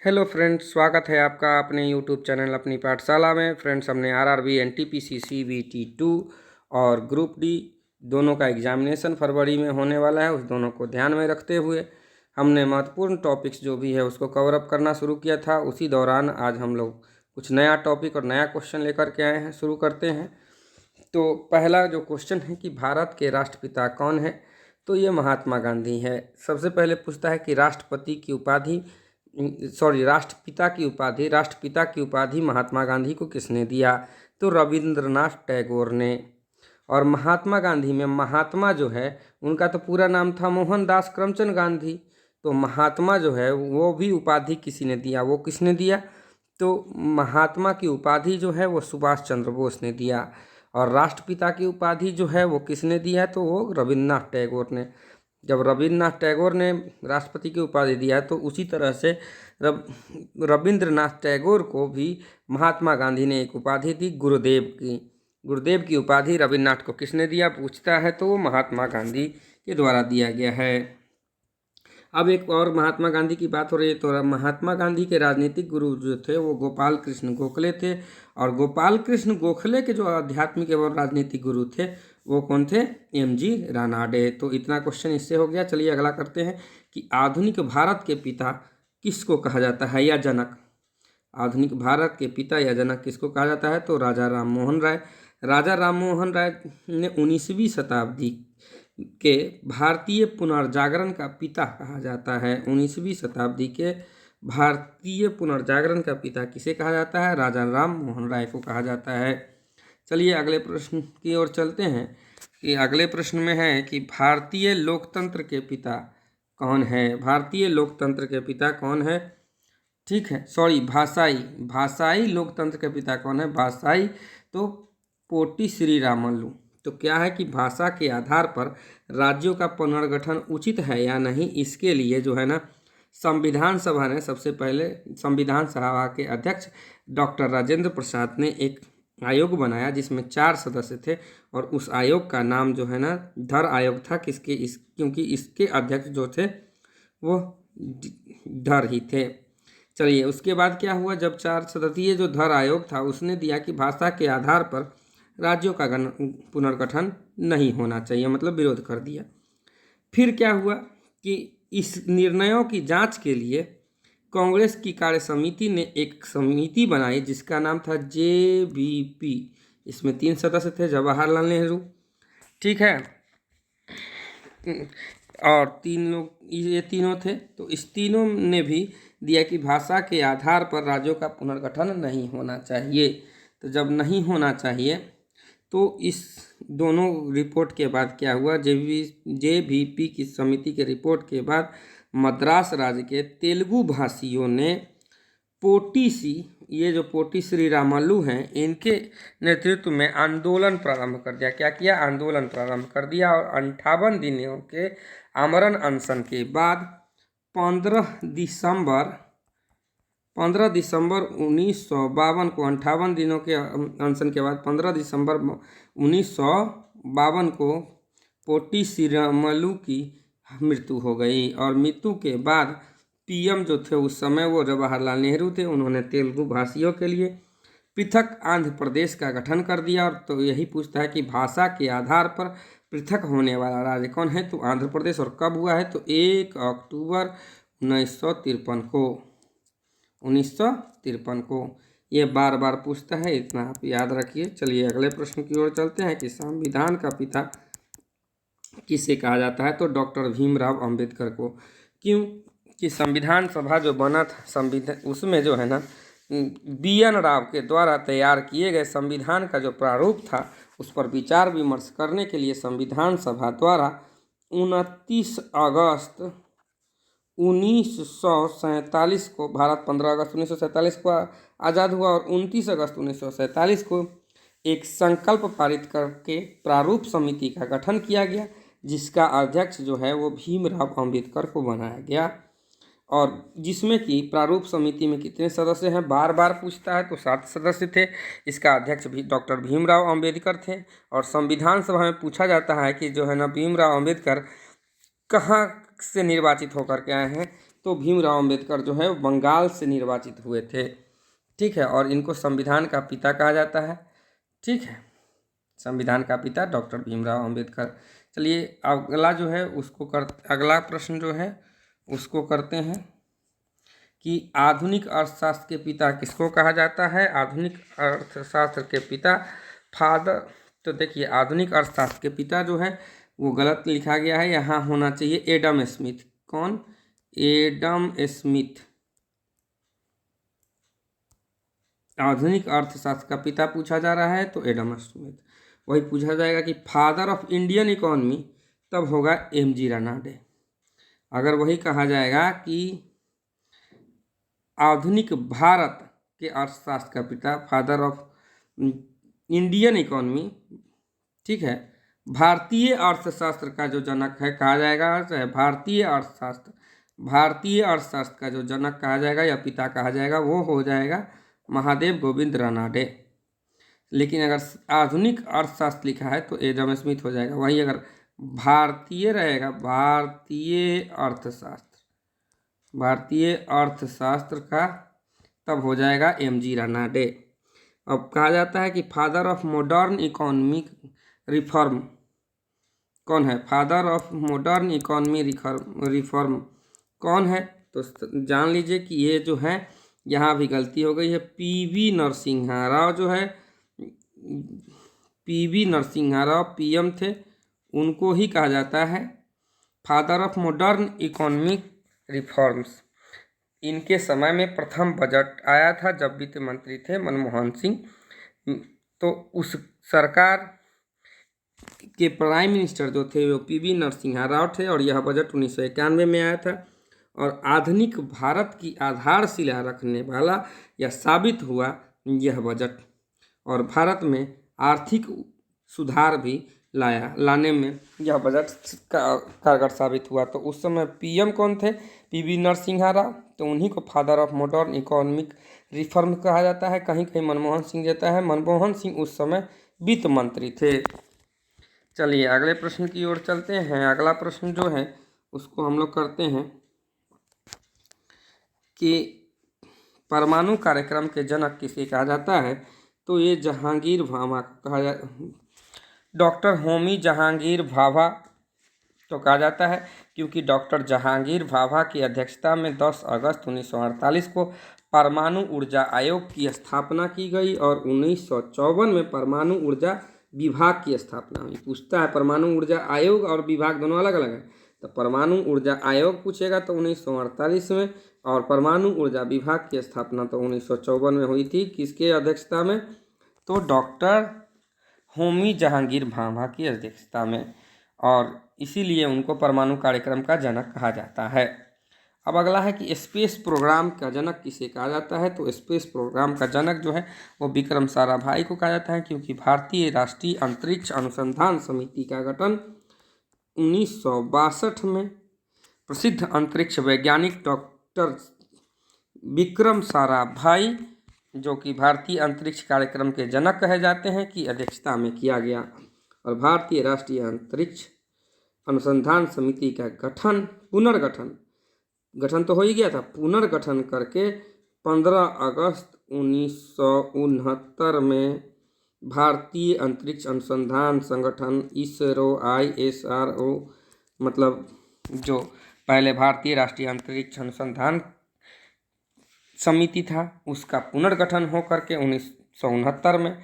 Hello friends, स्वागत है आपका अपने यूट्यूब चैनल अपनी पाठशाला में। फ्रेंड्स, हमने आरआरबी एनटीपीसी सीबीटी 2 और ग्रुप डी दोनों का एग्जामिनेशन फरवरी में होने वाला है। उस दोनों को ध्यान में रखते हुए हमने महत्वपूर्ण टॉपिक्स जो भी है उसको कवर अप करना शुरू किया था। उसी दौरान आज हम लोग कुछ नया टॉपिक और नया क्वेश्चन लेकर के आए हैं। शुरू करते हैं। तो पहला जो क्वेश्चन है कि भारत के राष्ट्रपिता कौन है, तो ये महात्मा गांधी है। सबसे पहले पूछता है कि राष्ट्रपिता की उपाधि महात्मा गांधी को किसने दिया, तो रविंद्रनाथ टैगोर ने। और महात्मा गांधी में महात्मा जो है उनका तो पूरा नाम था मोहनदास करमचंद गांधी। तो महात्मा जो है वो भी उपाधि किसी ने दिया। वो किसने दिया, तो महात्मा की उपाधि जो है वो सुभाष चंद्र बोस ने दिया। और राष्ट्रपिता की उपाधि जो है वो किसने दिया है, तो वो रविन्द्रनाथ टैगोर ने। जब रविन्द्रनाथ टैगोर ने राष्ट्रपति की उपाधि दिया तो उसी तरह से रविन्द्रनाथ टैगोर को भी महात्मा गांधी ने एक उपाधि दी, गुरुदेव की। गुरुदेव की उपाधि रविन्द्रनाथ को किसने दिया पूछता है, तो वो महात्मा गांधी के द्वारा दिया गया है। अब एक और महात्मा गांधी की बात हो रही है, तो महात्मा गांधी के राजनीतिक गुरु जो थे वो गोपाल कृष्ण गोखले थे। और गोपाल कृष्ण गोखले के जो आध्यात्मिक एवं राजनीतिक गुरु थे वो कौन थे, एमजी रानाडे। तो इतना क्वेश्चन इससे हो गया। चलिए अगला करते हैं कि आधुनिक भारत के पिता किसको कहा जाता है या जनक। आधुनिक भारत के पिता या जनक किसको कहा जाता है, तो राजा राम मोहन राय। राजा राम मोहन राय ने 19वीं शताब्दी के भारतीय पुनर्जागरण का पिता कहा जाता है। 19वीं शताब्दी के भारतीय पुनर्जागरण का पिता किसे कहा जाता है, राजा राम मोहन राय को कहा जाता है। चलिए अगले प्रश्न की ओर चलते हैं कि अगले प्रश्न में है कि भारतीय लोकतंत्र के पिता कौन है। भारतीय लोकतंत्र के पिता कौन है, ठीक है, भाषाई लोकतंत्र के पिता कौन है, भाषाई तो पोटी श्री रामलू। तो क्या है कि भाषा के आधार पर राज्यों का पुनर्गठन उचित है या नहीं, इसके लिए जो है ना संविधान सभा ने सबसे पहले, संविधान सभा के अध्यक्ष डॉक्टर राजेंद्र प्रसाद ने एक आयोग बनाया जिसमें 4 सदस्य थे। और उस आयोग का नाम जो है ना धर आयोग था। क्योंकि इसके अध्यक्ष जो थे वो धर ही थे। चलिए उसके बाद क्या हुआ, जब 4 सदस्यीय जो धर आयोग था उसने दिया कि भाषा के आधार पर राज्यों का पुनर्गठन नहीं होना चाहिए, मतलब विरोध कर दिया। फिर क्या हुआ कि इस निर्णयों की जांच के लिए कांग्रेस की कार्य समिति ने एक समिति बनाई जिसका नाम था JVP। इसमें 3 सदस्य थे, जवाहरलाल नेहरू, ठीक है, और 3 लोग, ये तीनों थे। तो इस तीनों ने भी दिया कि भाषा के आधार पर राज्यों का पुनर्गठन नहीं होना चाहिए। तो जब नहीं होना चाहिए तो इस दोनों रिपोर्ट के बाद क्या हुआ, JVP की समिति के रिपोर्ट के बाद मद्रास राज्य के तेलुगु भाषियों ने ये जो पोटी श्री रामलू हैं इनके नेतृत्व में आंदोलन प्रारंभ कर दिया। क्या किया, आंदोलन प्रारंभ कर दिया। और 58 दिनों के आमरण अनशन के बाद 15 दिसंबर 1952 को, 58 दिनों के अनशन के बाद 15 दिसंबर 1952 को पोटी श्रीरामलू की मृत्यु हो गई। और मृत्यु के बाद PM जो थे उस समय वो जवाहरलाल नेहरू थे। उन्होंने तेलुगु भाषियों के लिए पृथक आंध्र प्रदेश का गठन कर दिया। और तो यही पूछता है कि भाषा के आधार पर पृथक होने वाला राज्य कौन है, तो आंध्र प्रदेश। और कब हुआ है, तो 1 अक्टूबर 1953 को। ये बार बार पूछता है, इतना आप याद रखिए। चलिए अगले प्रश्न की ओर चलते हैं कि संविधान का पिता किसे कहा जाता है, तो डॉक्टर भीमराव अंबेडकर को। क्यों कि संविधान सभा जो बना था, संविधान उसमें जो है ना BN राव के द्वारा तैयार किए गए संविधान का जो प्रारूप था उस पर विचार विमर्श करने के लिए संविधान सभा द्वारा 29 अगस्त 1947 को, भारत 15 अगस्त 1947 को आज़ाद हुआ और 29 अगस्त 1947 को एक संकल्प पारित करके प्रारूप समिति का गठन किया गया जिसका अध्यक्ष जो है वो भीमराव अंबेडकर को बनाया गया। और जिसमें कि प्रारूप समिति में कितने सदस्य हैं बार बार पूछता है, तो 7 सदस्य थे। इसका अध्यक्ष भी डॉक्टर भीमराव अंबेडकर थे। और संविधान सभा में पूछा जाता है कि जो है ना भीमराव अंबेडकर कहाँ से निर्वाचित होकर के आए हैं, तो भीमराव अंबेडकर जो है बंगाल से निर्वाचित हुए थे। ठीक है, और इनको संविधान का पिता कहा जाता है। ठीक है, संविधान का पिता डॉक्टर भीमराव अंबेडकर। चलिए अगला जो है अगला प्रश्न जो है उसको करते हैं कि आधुनिक अर्थशास्त्र के पिता किसको कहा जाता है। आधुनिक अर्थशास्त्र के पिता फादर, तो देखिए आधुनिक अर्थशास्त्र के पिता जो है वो गलत लिखा गया है, यहाँ होना चाहिए एडम स्मिथ। कौन? Adam Smith. आधुनिक अर्थशास्त्र का पिता पूछा जा रहा है तो एडम स्मिथ। वही पूछा जाएगा कि फादर ऑफ इंडियन इकोनॉमी, तब होगा एमजी रनाडे। अगर वही कहा जाएगा कि आधुनिक भारत के अर्थशास्त्र का पिता, फादर ऑफ इंडियन इकोनॉमी, ठीक है, भारतीय अर्थशास्त्र का जो जनक है कहा जाएगा, चाहे भारतीय अर्थशास्त्र का जो जनक कहा जाएगा या पिता कहा जाएगा वो हो जाएगा महादेव गोविंद रनाडे। लेकिन अगर आधुनिक अर्थशास्त्र लिखा है तो एडम स्मिथ हो जाएगा। वही अगर भारतीय रहेगा, भारतीय अर्थशास्त्र का, तब हो जाएगा एमजी रनाडे। अब कहा जाता है कि father of modern economic reform कौन है? Father of modern economy reform कौन है? तो जान लीजिए कि ये जो है यहाँ भी गलती हो गई है। पीवी नरसिम्हा राव जो है, पीवी नरसिम्हा राव पीएम थे, उनको ही कहा जाता है father of modern economic reforms. इनके समय में प्रथम बजट आया था जब वित्त मंत्री थे मनमोहन सिंह, तो उस सरकार के प्राइम मिनिस्टर जो थे वो पीवी नरसिम्हा राव थे और यह बजट 1991 में आया था। और आधुनिक भारत की आधारशिला रखने वाला यह साबित हुआ यह बजट, और भारत में आर्थिक सुधार भी लाने में यह बजट कारगर साबित हुआ। तो उस समय पीएम कौन थे? पीवी नरसिम्हा राव, तो उन्हीं को father of modern economic reform कहा जाता है। कहीं कहीं मनमोहन सिंह देता है, मनमोहन सिंह उस समय वित्त मंत्री थे। चलिए अगले प्रश्न की ओर चलते हैं। अगला प्रश्न जो है उसको हम लोग करते हैं कि परमाणु कार्यक्रम के जनक किसे कहा जाता है। तो ये जहांगीर भाभा कहा जाता, डॉक्टर होमी जहांगीर भाभा तो कहा जाता है, क्योंकि डॉक्टर जहांगीर भाभा की अध्यक्षता में 10 अगस्त 1948 को परमाणु ऊर्जा आयोग की स्थापना की गई और 1954 में परमाणु ऊर्जा विभाग की स्थापना हुई। पूछता है परमाणु ऊर्जा आयोग और विभाग दोनों अलग अलग है, तो परमाणु ऊर्जा आयोग पूछेगा तो 1948 में, और परमाणु ऊर्जा विभाग की स्थापना तो 1954 में हुई थी। किसके अध्यक्षता में? तो डॉक्टर होमी जहांगीर भाभा की अध्यक्षता में, और इसीलिए उनको परमाणु कार्यक्रम का जनक कहा जाता है। अब अगला है कि स्पेस प्रोग्राम का जनक किसे कहा जाता है। तो स्पेस प्रोग्राम का जनक जो है वो विक्रम साराभाई को कहा जाता है, क्योंकि भारतीय राष्ट्रीय अंतरिक्ष अनुसंधान समिति का गठन 1962 में प्रसिद्ध अंतरिक्ष वैज्ञानिक डॉक्टर विक्रम साराभाई, जो कि भारतीय अंतरिक्ष कार्यक्रम के जनक कहे जाते हैं, की अध्यक्षता में किया गया। और भारतीय राष्ट्रीय अंतरिक्ष अनुसंधान समिति का गठन तो हो ही गया था, पुनर्गठन करके 15 अगस्त 1969 में भारतीय अंतरिक्ष अनुसंधान संगठन इसरो ISRO, मतलब जो पहले भारतीय राष्ट्रीय अंतरिक्ष अनुसंधान समिति था, उसका पुनर्गठन हो करके 1969 में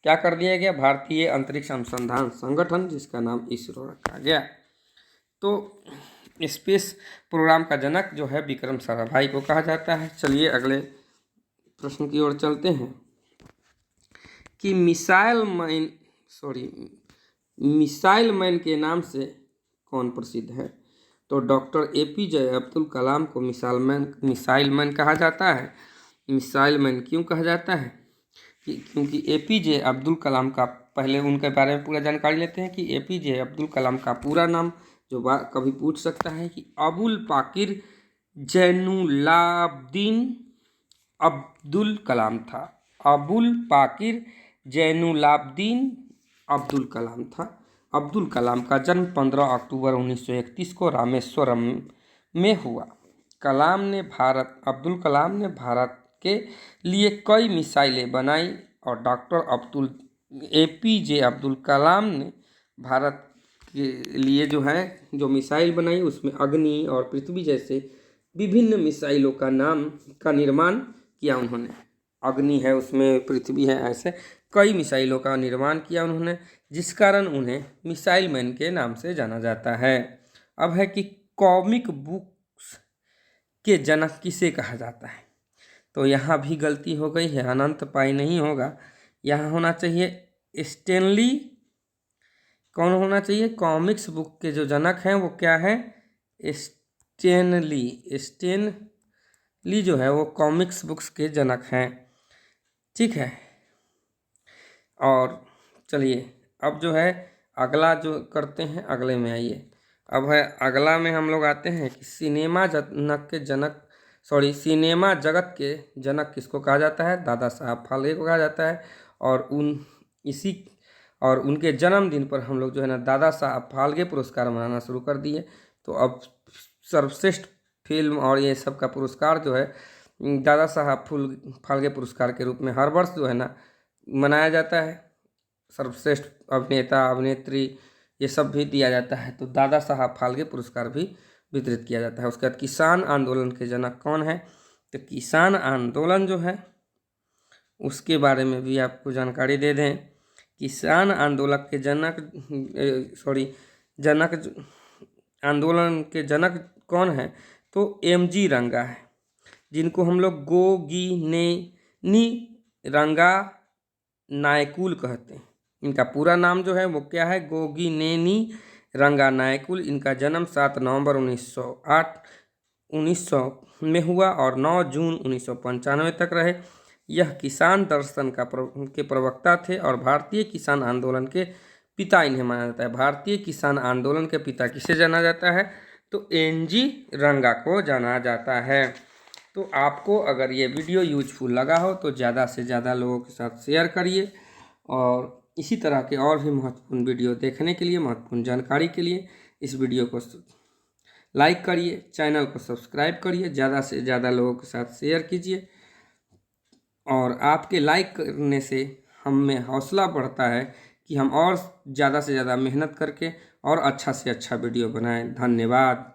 क्या कर दिया गया? भारतीय अंतरिक्ष अनुसंधान संगठन, जिसका नाम इसरो रखा गया। तो स्पेस प्रोग्राम का जनक जो है विक्रम साराभाई को कहा जाता है। चलिए अगले प्रश्न की ओर चलते हैं कि मिसाइल मैन के नाम से कौन प्रसिद्ध है। तो डॉक्टर APJ अब्दुल कलाम को मिसाइल मैन कहा जाता है। मिसाइल मैन क्यों कहा जाता है? क्योंकि APJ अब्दुल कलाम का, पहले उनके बारे में पूरा जानकारी लेते हैं कि APJ अब्दुल कलाम का पूरा नाम जो कभी पूछ सकता है कि अबुल पाकिर जैनुलाब्दीन अब्दुल कलाम था। अबुल पाकिर जैनुलाब्दीन अब्दुल कलाम था। अब्दुल कलाम का जन्म 15 अक्टूबर 1931 को रामेश्वरम में हुआ। अब्दुल कलाम ने भारत के लिए कई मिसाइलें बनाई और डॉक्टर APJ अब्दुल कलाम ने भारत के लिए जो मिसाइल बनाई उसमें अग्नि और पृथ्वी जैसे विभिन्न मिसाइलों का निर्माण किया उन्होंने। अग्नि है, उसमें पृथ्वी है, ऐसे कई मिसाइलों का निर्माण किया उन्होंने, जिस कारण उन्हें मिसाइल मैन के नाम से जाना जाता है। अब है कि कॉमिक बुक्स के जनक किसे कहा जाता है, तो यहाँ भी गलती हो गई है, अनंत पाई नहीं होगा, यहाँ होना चाहिए स्टेनली। कौन होना चाहिए? कॉमिक्स बुक के जो जनक हैं वो क्या है? स्टेनली जो है वो कॉमिक्स बुक्स के जनक हैं। ठीक है, और चलिए अब जो है अगला जो करते हैं, अगले में आइए। अब है अगला में हम लोग आते हैं कि सिनेमा जगत के जनक किसको कहा जाता है? दादा साहब फाल्के को कहा जाता है। और उनके जन्मदिन पर हम लोग जो है ना दादा साहब फाल्के पुरस्कार मनाना शुरू कर दिए। तो अब सर्वश्रेष्ठ फिल्म और ये सब का पुरस्कार जो है दादा साहब फाल्के पुरस्कार के रूप में हर वर्ष जो है ना मनाया जाता है। सर्वश्रेष्ठ अभिनेता, अभिनेत्री ये सब भी दिया जाता है, तो दादा साहब फाल्के पुरस्कार भी वितरित किया जाता है। उसके बाद किसान आंदोलन के जनक कौन है? तो किसान आंदोलन जो है उसके बारे में भी आपको जानकारी दे दें। किसान आंदोलन के आंदोलन के जनक कौन है? तो MG रंगा है, जिनको हम लोग गोगिनेनी रंगा नायकुल कहते हैं। इनका पूरा नाम जो है वो क्या है? गोगिनेनी रंगा नायकुल। इनका जन्म 7 नवंबर 1900 में हुआ और 9 जून 1995 तक रहे। यह किसान दर्शन के प्रवक्ता थे और भारतीय किसान आंदोलन के पिता इन्हें माना जाता है। भारतीय किसान आंदोलन के पिता किसे जाना जाता है? तो NG रंगा को जाना जाता है। तो आपको अगर ये वीडियो यूजफुल लगा हो तो ज़्यादा से ज़्यादा लोगों के साथ शेयर करिए, और इसी तरह के और भी महत्वपूर्ण वीडियो देखने के लिए, महत्वपूर्ण जानकारी के लिए इस वीडियो को लाइक करिए, चैनल को सब्सक्राइब करिए, ज़्यादा से ज़्यादा लोगों के साथ शेयर कीजिए। और आपके लाइक करने से हम में हौसला बढ़ता है कि हम और ज़्यादा से ज़्यादा मेहनत करके और अच्छा से अच्छा वीडियो बनाएं। धन्यवाद।